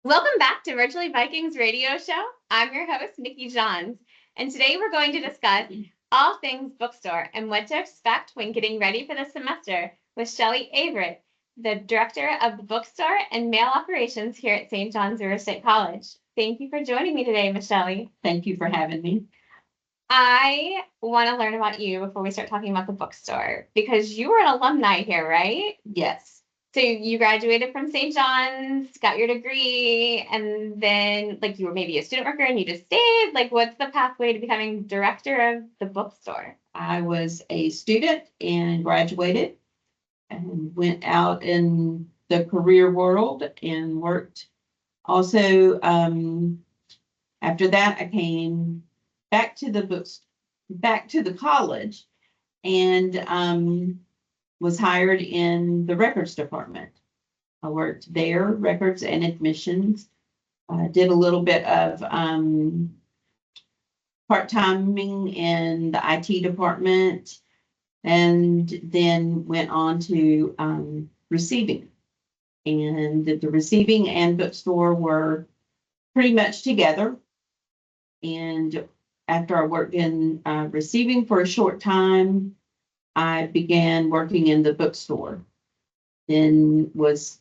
Welcome back to Virtually Vikings radio show. I'm your host, Nikki Johns, and today we're going to discuss all things bookstore and what to expect when getting ready for the semester with Shelley Averett, the director of the bookstore and mail operations here at St. John's River State College. Thank you for joining me today, Miss Shelley. Thank you for having me. I want to learn about you before we start talking about the bookstore because you were an alumni here, right? Yes. So you graduated from St. John's, got your degree, and then you were maybe a student worker and you just stayed. What's the pathway to becoming director of the bookstore? I was a student and graduated and went out in the career world and worked. Also, after that, I came back to the college and was hired in the records department. I worked there, records and admissions. Did a little bit of part-timing in the IT department, and then went on to receiving. And the receiving and bookstore were pretty much together. And after I worked in receiving for a short time, I began working in the bookstore. Then was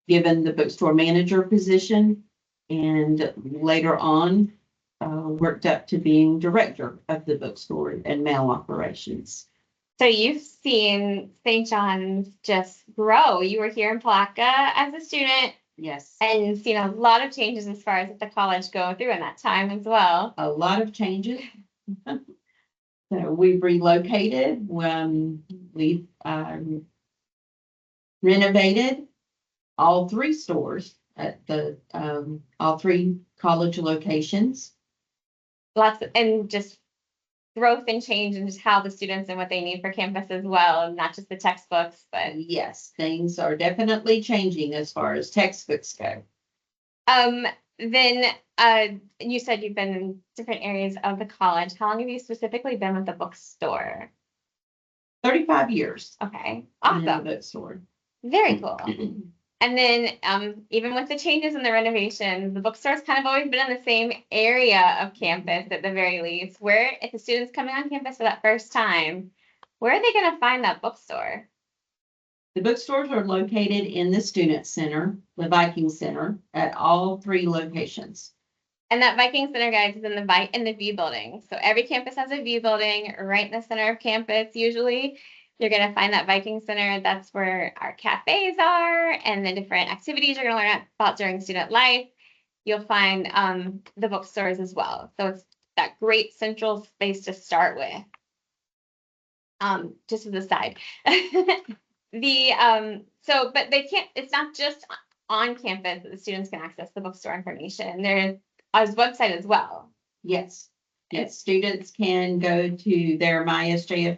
given the bookstore manager position, and later on worked up to being director of the bookstore and mail operations. So you've seen St. John's just grow. You were here in Palatka as a student. Yes. And seen a lot of changes as far as the college going through in that time as well. A lot of changes. So we've relocated. We've renovated all three stores at the all three college locations. And just growth and change and just how the students and what they need for campus as well, not just the textbooks, but yes, things are definitely changing as far as textbooks go. Then you said you've been in different areas of the college. How long have you specifically been with the bookstore? 35 years. Okay, awesome. In the bookstore. Very cool. And then even with the changes in the renovations, the bookstore's kind of always been in the same area of campus at the very least. Where, if the student's coming on campus for that first time, where are they going to find that bookstore? The bookstores are located in the Student Center, the Viking Center, at all three locations. And that Viking Center, guys, is in the View Building. So every campus has a View Building right in the center of campus, usually. You're going to find that Viking Center. That's where our cafes are and the different activities you're going to learn about during student life. You'll find the bookstores as well. So it's that great central space to start with. Just as a side. But they can't, it's not just on campus that the students can access the bookstore information. There's a website as well. Yes. Yes, students can go to their MySJR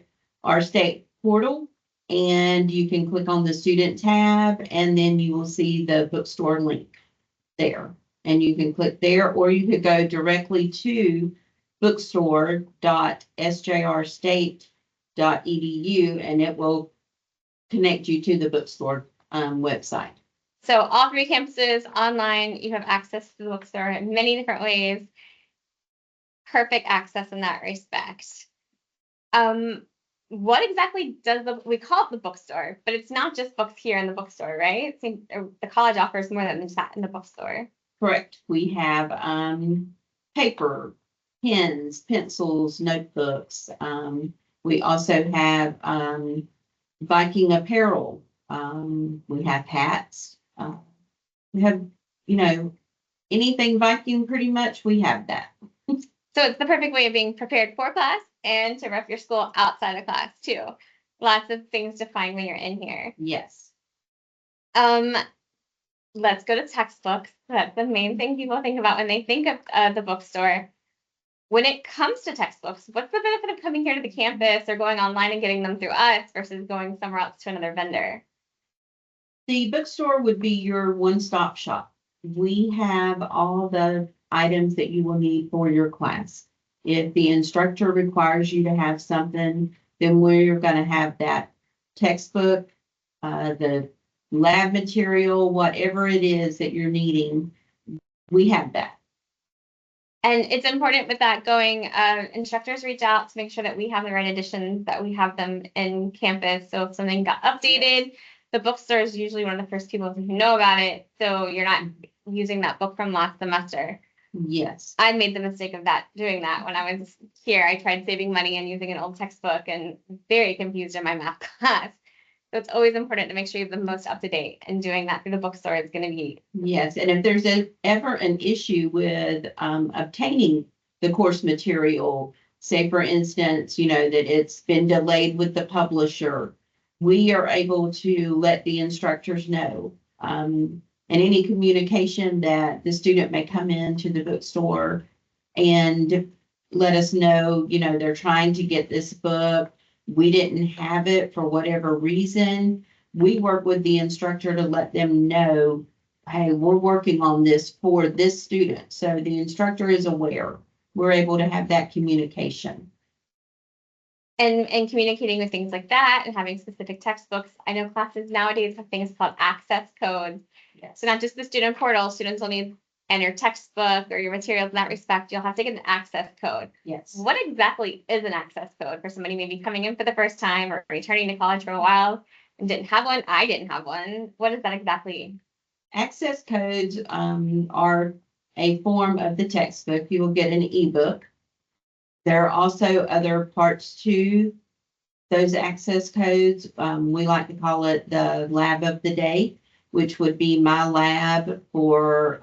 State portal, and you can click on the student tab, and then you will see the bookstore link there. And you can click there, or you could go directly to bookstore.sjrstate.edu, and it will connect you to the bookstore website. So all three campuses online, you have access to the bookstore in many different ways. Perfect access in that respect. What exactly does we call it the bookstore, but it's not just books here in the bookstore, right? The college offers more than just that in the bookstore. Correct. We have paper, pens, pencils, notebooks. We also have Viking apparel. We have hats. We have, anything Viking pretty much, we have that. So it's the perfect way of being prepared for class and to rep your school outside of class too. Lots of things to find when you're in here. Yes. Let's go to textbooks. That's the main thing people think about when they think of the bookstore. When it comes to textbooks, what's the benefit of coming here to the campus or going online and getting them through us versus going somewhere else to another vendor? The bookstore would be your one-stop shop. We have all the items that you will need for your class. If the instructor requires you to have something, then we're going to have that textbook, the lab material, whatever it is that you're needing, we have that. And it's important with that going, instructors reach out to make sure that we have the right editions, that we have them in campus. So if something got updated, the bookstore is usually one of the first people who know about it. So you're not using that book from last semester. Yes. I made the mistake of doing that when I was here. I tried saving money and using an old textbook and very confused in my math class. So it's always important to make sure you have the most up to date, and doing that through the bookstore is going to be. Yes, and if there's ever an issue with obtaining the course material, say for instance, that it's been delayed with the publisher, we are able to let the instructors know. And any communication that the student may come into the bookstore and let us know, they're trying to get this book. We didn't have it for whatever reason. We work with the instructor to let them know, hey, we're working on this for this student. So the instructor is aware. We're able to have that communication. And communicating with things like that and having specific textbooks. I know classes nowadays have things called access codes. Yes. So not just the student portal, students will need and your textbook or your materials in that respect, you'll have to get an access code. Yes. What exactly is an access code for somebody maybe coming in for the first time or returning to college for a while and didn't have one? I didn't have one. What is that exactly? Access codes are a form of the textbook. You will get an ebook. There are also other parts to those access codes. We like to call it the lab of the day, which would be my lab for,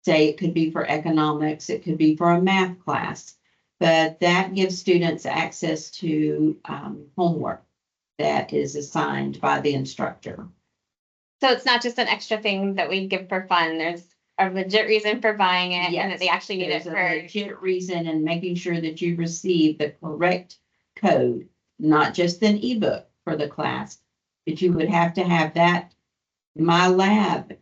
say it could be for economics, it could be for a math class, but that gives students access to homework that is assigned by the instructor. So it's not just an extra thing that we give for fun. There's a legit reason for buying it, Yes, and that they actually need it there's for a legit reason, and making sure that you receive the correct code, not just an ebook for the class, but you would have to have that My Lab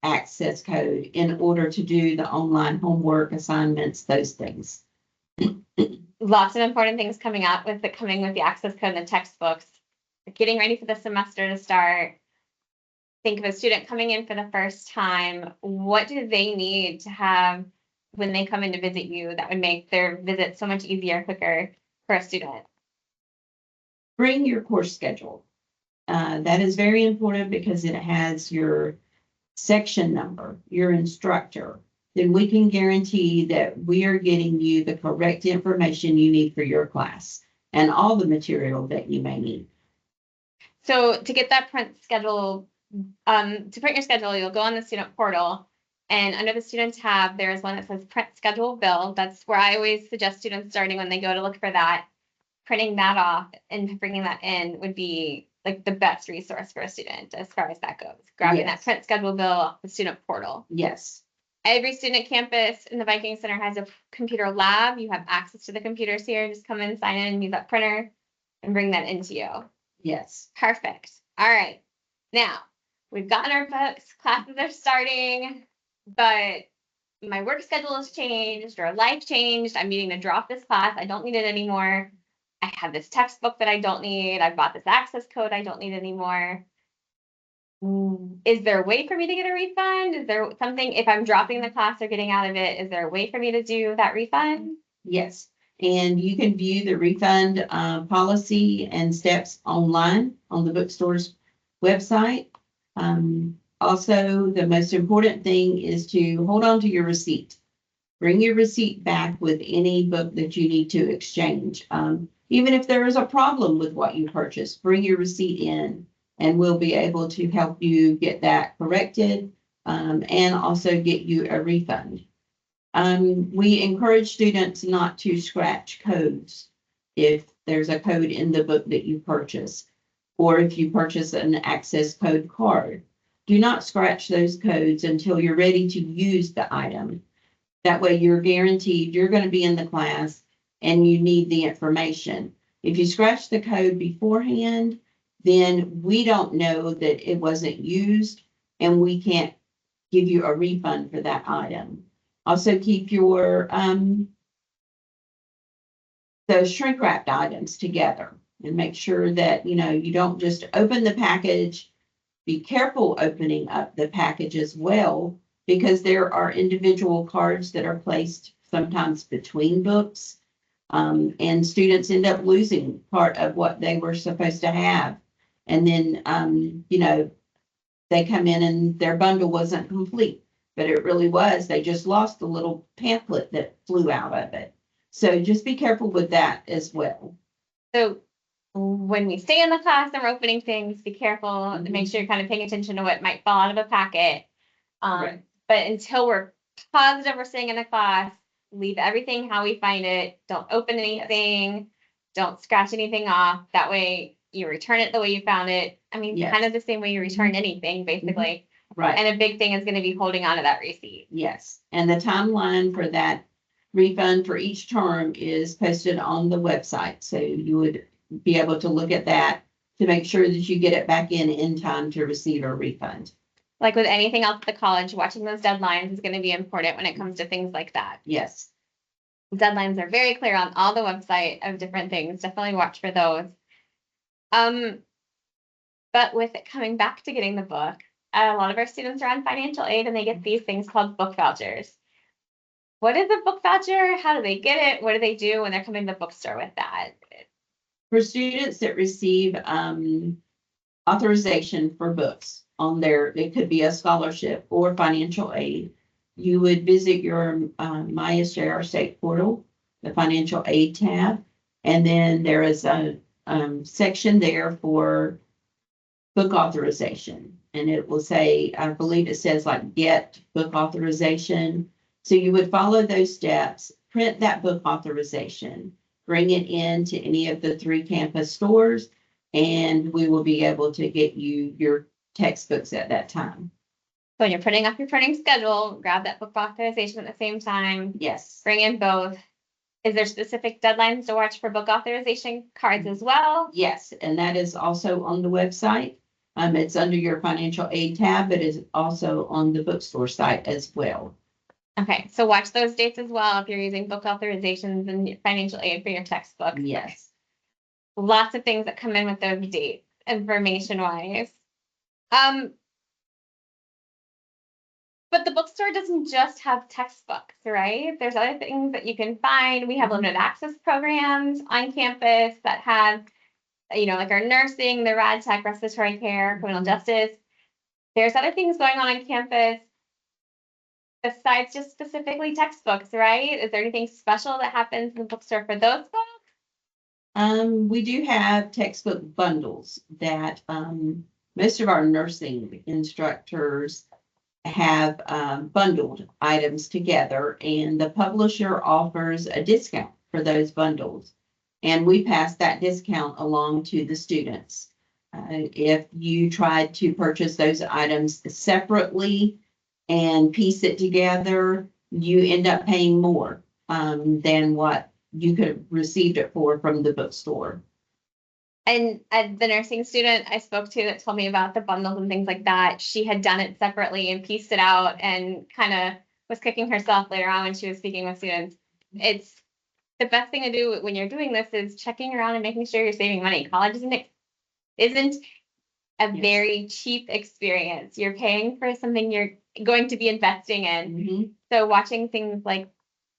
access code in order to do the online homework assignments, those things. lots of important things coming up with the access code and the textbooks. Getting ready for the semester to start. Think of a student coming in for the first time. What do they need to have when they come in to visit you that would make their visit so much easier, quicker for a student? Bring your course schedule. That is very important because it has your section number, your instructor. Then we can guarantee that we are getting you the correct information you need for your class and all the material that you may need. So to get that print schedule, to print your schedule, you'll go on the student portal, and under the student tab, there is one that says print schedule bill. That's where I always suggest students starting when they go to look for that. Printing that off and bringing that in would be like the best resource for a student as far as that goes. Grabbing that print schedule bill off the student portal. Yes. Every student campus in the Viking Center has a computer lab. You have access to the computers here. Just come in, sign in, use that printer, and bring that into you. Yes. Perfect. All right. Now, we've gotten our books, classes are starting, but my work schedule has changed or life changed. I'm needing to drop this class. I don't need it anymore. I have this textbook that I don't need. I bought this access code I don't need anymore. Is there a way for me to get a refund? Is there something, if I'm dropping the class or getting out of it, is there a way for me to do that refund? Yes. And you can view the refund policy and steps online on the bookstore's website. Also, the most important thing is to hold on to your receipt. Bring your receipt back with any book that you need to exchange. Even if there is a problem with what you purchased, bring your receipt in and we'll be able to help you get that corrected and also get you a refund. We encourage students not to scratch codes if there's a code in the book that you purchase, or if you purchase an access code card. Do not scratch those codes until you're ready to use the item. That way you're guaranteed you're going to be in the class and you need the information. If you scratch the code beforehand, then we don't know that it wasn't used and we can't give you a refund for that item. Also keep your those shrink wrapped items together and make sure that you don't just open the package be careful opening up the package as well, because there are individual cards that are placed sometimes between books. And students end up losing part of what they were supposed to have. And then, they come in and their bundle wasn't complete, but it really was. They just lost the little pamphlet that flew out of it. So just be careful with that as well. So when we stay in the class and we're opening things, be careful to make sure you're kind of paying attention to what might fall out of a packet. Right. But until we're positive we're staying in the class, leave everything how we find it. Don't open anything. Don't scratch anything off. That way you return it the way you found it. I mean, Yes. kind of the same way you return anything, basically. Right. And a big thing is going to be holding on to that receipt. Yes. And the timeline for that refund for each term is posted on the website. So you would be able to look at that to make sure that you get it back in time to receive a refund. Like with anything else at the college, watching those deadlines is going to be important when it comes to things like that. Yes. Deadlines are very clear on all the website of different things. Definitely watch for those. But with it coming back to getting the book, a lot of our students are on financial aid and they get these things called book vouchers. What is a book voucher? How do they get it? What do they do when they're coming to the bookstore with that? For students that receive authorization for books on it could be a scholarship or financial aid, you would visit your MySJR State portal, the financial aid tab, and then there is a section there for book authorization. And it will say, I believe it says like get book authorization. So you would follow those steps, print that book authorization, bring it into any of the 3 campus stores, and we will be able to get you your textbooks at that time. So when you're printing off your printing schedule, grab that book authorization at the same time. Yes. Bring in both. Is there specific deadlines to watch for book authorization cards as well? Yes, and that is also on the website. It's under your financial aid tab, but is also on the bookstore site as well. Okay, so watch those dates as well if you're using book authorizations and financial aid for your textbook. Yes. Lots of things that come in with those dates, information-wise. But the bookstore doesn't just have textbooks, right? There's other things that you can find. We have limited access programs on campus that have, like our nursing, the rad tech, respiratory care, criminal justice. There's other things going on campus besides just specifically textbooks, right? Is there anything special that happens in the bookstore for those books? We do have textbook bundles that most of our nursing instructors have bundled items together, and the publisher offers a discount for those bundles. And we pass that discount along to the students. If you try to purchase those items separately and piece it together, you end up paying more than what you could have received it for from the bookstore. And the nursing student I spoke to that told me about the bundles and things like that, she had done it separately and pieced it out and kind of was kicking herself later on when she was speaking with students. It's the best thing to do when you're doing this is checking around and making sure you're saving money. College isn't a very cheap experience. You're paying for something you're going to be investing in. Mm-hmm. So watching things like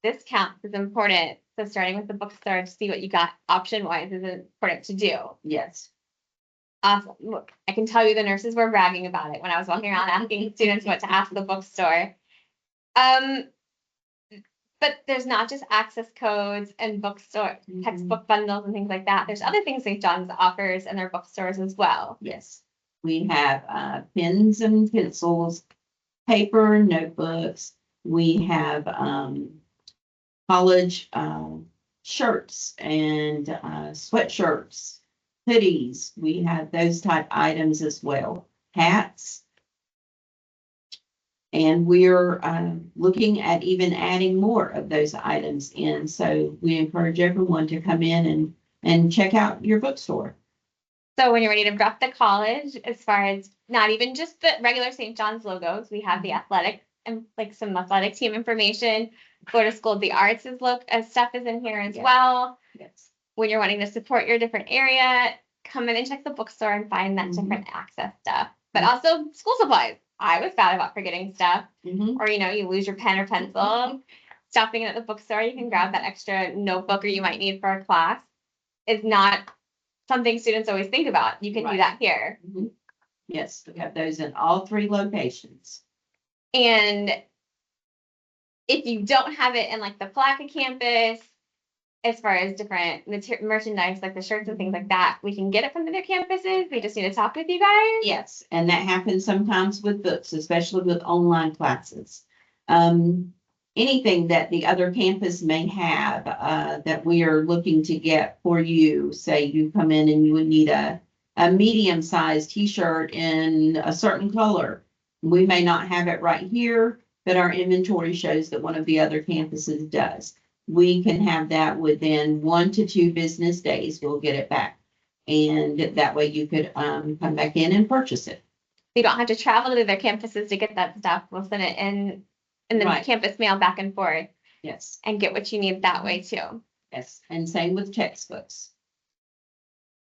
discounts is important. So starting with the bookstore to see what you got option-wise is important to do. Yes. Awesome. Look, I can tell you the nurses were bragging about it when I was walking around asking students what to ask the bookstore. But there's not just access codes and bookstore textbook bundles and things like that. There's other things St. John's offers in their bookstores as well. Yes. We have pens and pencils, paper, notebooks. We have college shirts and sweatshirts, hoodies. We have those type items as well. Hats. And we're looking at even adding more of those items in. So we encourage everyone to come in and check out your bookstore. So when you're ready to drop the college, as far as not even just the regular St. John's logos, we have the athletic and like some athletic team information. Florida School of the Arts stuff is in here as well. Yes. When you're wanting to support your different area, come in and check the bookstore and find that different access stuff. but also school supplies. I was bad about forgetting stuff, Mhm. or you lose your pen or pencil. Stopping it at the bookstore, you can grab that extra notebook or you might need for a class. Is not something students always think about. You can do Right. that here. Mhm. Yes, we have those in all 3 locations. And if you don't have it in like the Palaca campus, as far as different merchandise, like the shirts and things like that, we can get it from the other campuses. We just need to talk with you guys. Yes, and that happens sometimes with books, especially with online classes. Anything that the other campus may have, that we are looking to get for you, say you come in and you would need a medium-sized t-shirt in a certain color. We may not have it right here, but our inventory shows that one of the other campuses does. We can have that within 1 to 2 business days. We'll get it back. And that way you could come back in and purchase it. You don't have to travel to their campuses to get that stuff. We'll send it in the Right. campus mail back and forth. Yes. And get what you need that way too. Yes. And same with textbooks.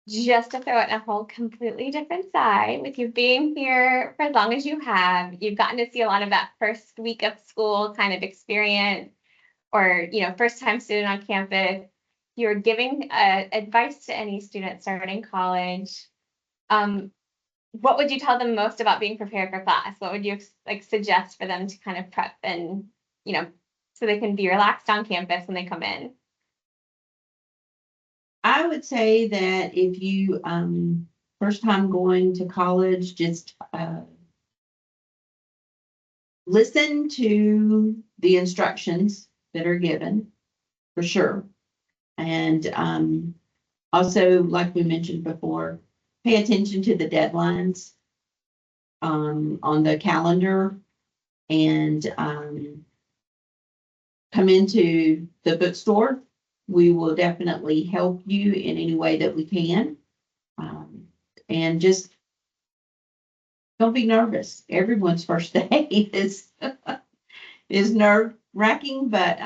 Just to throw it in a whole completely different side, with you being here for as long as you have, you've gotten to see a lot of that first week of school kind of experience, or first time student on campus. You're giving advice to any student starting college. What would you tell them most about being prepared for class? What would you suggest for them to kind of prep and so they can be relaxed on campus when they come in? I would say that if you first time going to college, just listen to the instructions that are given for sure. And also, like we mentioned before, pay attention to the deadlines on the calendar, and come into the bookstore. We will definitely help you in any way that we can. And just don't be nervous. Everyone's first day is nerve wracking, but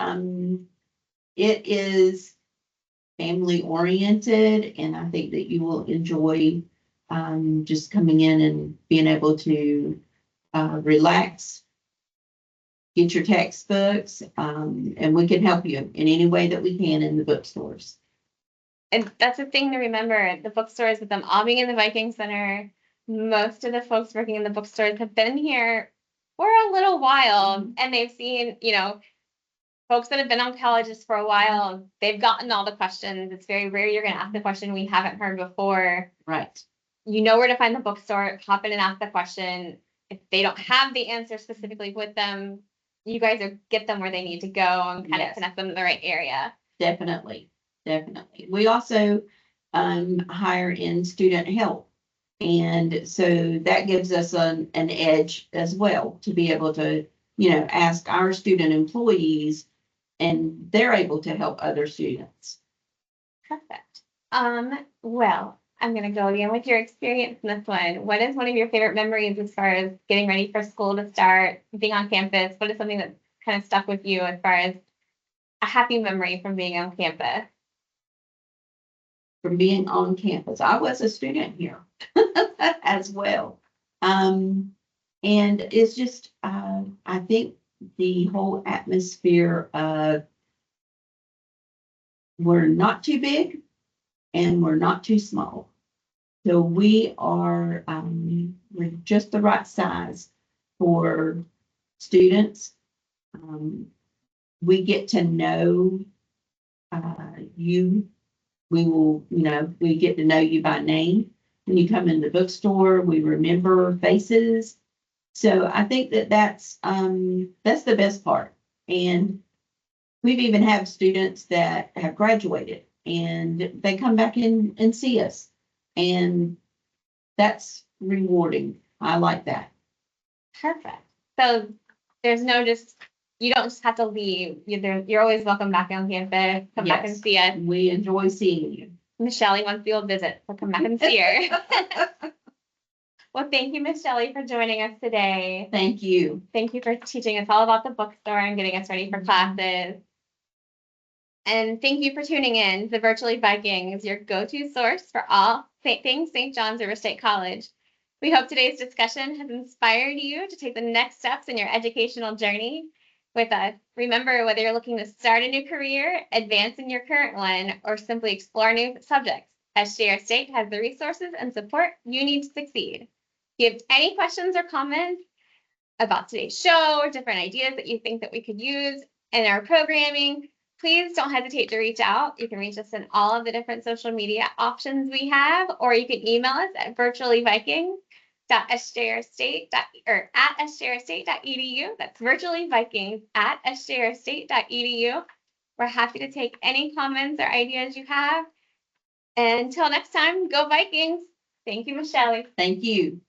it is family oriented, and I think that you will enjoy just coming in and being able to relax, get your textbooks, and we can help you in any way that we can in the bookstores. And that's the thing to remember. The bookstores, with them all being in the Viking Center, most of the folks working in the bookstores have been here for a little while, and they've seen, folks that have been on colleges for a while. They've gotten all the questions. It's very rare you're going to ask the question we haven't heard before. Right. You know where to find the bookstore. Hop in and ask the question. If they don't have the answer specifically with them, you guys get them where they need to go and kind of connect them to the right area. Definitely. We also hire in student help. And so that gives us an edge as well to be able to, ask our student employees, and they're able to help other students. Perfect. Well, I'm going to go again with your experience in this one. What is one of your favorite memories as far as getting ready for school to start, being on campus? What is something that kind of stuck with you as far as a happy memory from being on campus? From being on campus, I was a student here as well. And it's just, I think the whole atmosphere of we're not too big and we're not too small. So we are, we're just the right size for students. We get to know you. We will, we get to know you by name. When you come in the bookstore, we remember faces. So I think that that's the best part. And we've even had students that have graduated and they come back in and see us. And that's rewarding. I like that. Perfect. So there's no you don't just have to leave. You're always welcome back on campus. Come back and see us. We enjoy seeing you. Michelle wants the old visit, so come back and see her. Well, thank you, Miss Shelley, for joining us today. Thank you. Thank you for teaching us all about the bookstore and getting us ready for classes. And thank you for tuning in to Virtually Vikings, your go-to source for all things St. John's River State College. We hope today's discussion has inspired you to take the next steps in your educational journey with us. Remember, whether you're looking to start a new career, advance in your current one, or simply explore new subjects, SJR State has the resources and support you need to succeed. If you have any questions or comments about today's show or different ideas that you think that we could use in our programming, please don't hesitate to reach out. You can reach us in all of the different social media options we have, or you can email us at virtuallyvikings@sjrstate or at sjrstate.edu. That's virtuallyvikings@sjrstate.edu. We're happy to take any comments or ideas you have. And until next time, go Vikings. Thank you, Michelle. Thank you.